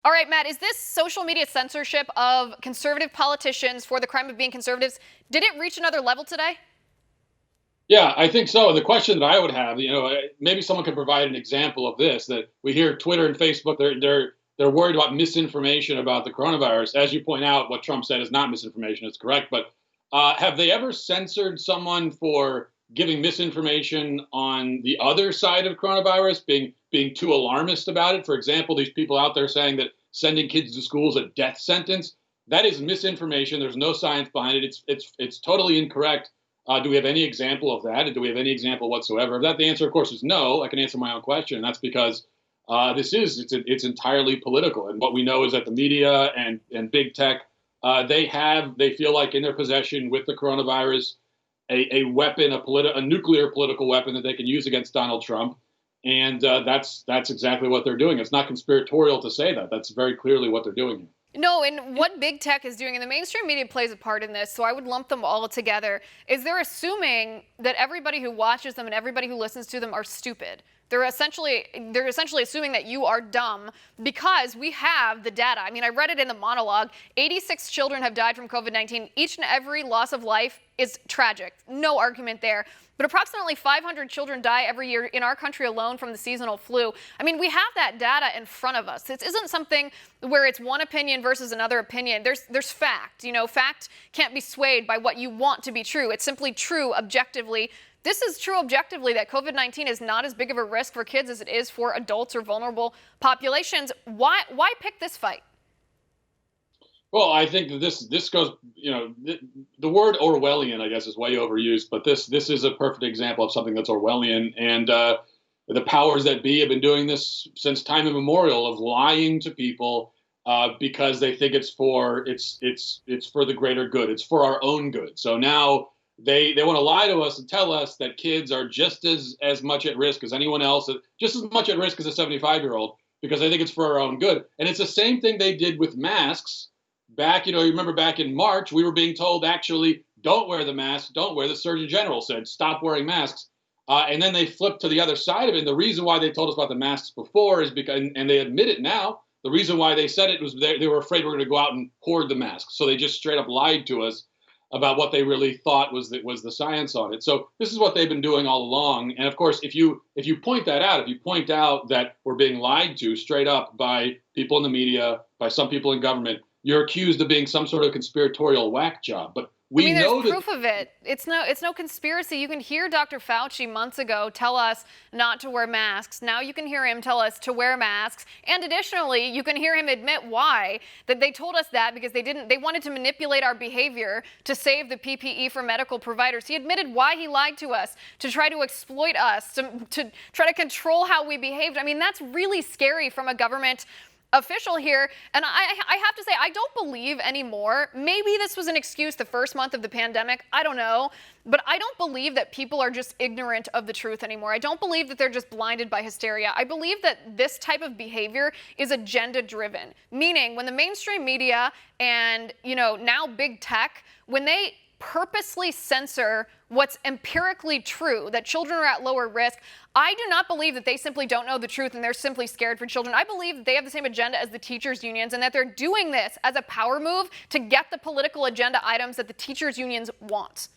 All right, Matt, is this social media censorship of conservative politicians for the crime of being conservatives, did it reach another level today? Yeah, I think so. The question that I would have, maybe someone could provide an example of this. That we hear Twitter and Facebook, they're worried about misinformation about the coronavirus. As you point out, what Trump said is not misinformation; it's correct. But have they ever censored someone for giving misinformation on the other side of coronavirus, being too alarmist about it? For example, these people out there saying that sending kids to school is a death sentence. That is misinformation. There's no science behind it. It's totally incorrect. Do we have any example of that? And do we have any example whatsoever of that? The answer, of course, is no. I can answer my own question. And that's because it's entirely political. And what we know is that the media and big tech, they feel like in their possession with the coronavirus a weapon, a nuclear political weapon that they can use against Donald Trump. And that's exactly what they're doing. It's not conspiratorial to say that. That's very clearly what they're doing here. No, and what big tech is doing, and the mainstream media plays a part in this, so I would lump them all together, is they're assuming that everybody who watches them and everybody who listens to them are stupid. They're essentially assuming that you are dumb because we have the data. I mean, I read it in the monologue. 86 children have died from COVID-19. Each and every loss of life is tragic. No argument there. But approximately 500 children die every year in our country alone from the seasonal flu. I mean, we have that data in front of us. This isn't something where it's one opinion versus another opinion. There's fact. Fact can't be swayed by what you want to be true. It's simply true objectively. This is true objectively that COVID-19 is not as big of a risk for kids as it is for adults or vulnerable populations. Why pick this fight? Well, I think that this goes, the word Orwellian, I guess, is way overused, but this is a perfect example of something that's Orwellian. And the powers that be have been doing this since time immemorial, of lying to people because they think it's for the greater good. It's for our own good. So now they want to lie to us and tell us that kids are just as much at risk as anyone else, just as much at risk as a 75-year-old, because they think it's for our own good. And it's the same thing they did with masks. Back, you remember back in March, we were being told, actually, don't wear the mask, don't wear. The Surgeon General said, stop wearing masks. And then they flipped to the other side of it. And the reason why they told us about the masks before is because, and they admit it now, the reason why they said it was they were afraid we were going to go out and hoard the masks. So they just straight up lied to us about what they really thought was the science on it. So this is what they've been doing all along. And of course, if you point that out, if you point out that we're being lied to straight up by people in the media, by some people in government, you're accused of being some sort of conspiratorial whack job. But we know there's proof of it. It's no conspiracy. You can hear Dr. Fauci months ago tell us not to wear masks. Now you can hear him tell us to wear masks. And additionally, you can hear him admit why, that they told us that because they wanted to manipulate our behavior to save the PPE for medical providers. He admitted why he lied to us, to try to exploit us, to try to control how we behaved. I mean, that's really scary from a government official here. And I have to say, I don't believe anymore. Maybe this was an excuse the first month of the pandemic. I don't know. But I don't believe that people are just ignorant of the truth anymore. I don't believe that they're just blinded by hysteria. I believe that this type of behavior is agenda driven, meaning when the mainstream media and, now big tech, when they purposely censor what's empirically true, that children are at lower risk, I do not believe that they simply don't know the truth and they're simply scared for children. I believe that they have the same agenda as the teachers' unions and that they're doing this as a power move to get the political agenda items that the teachers' unions want.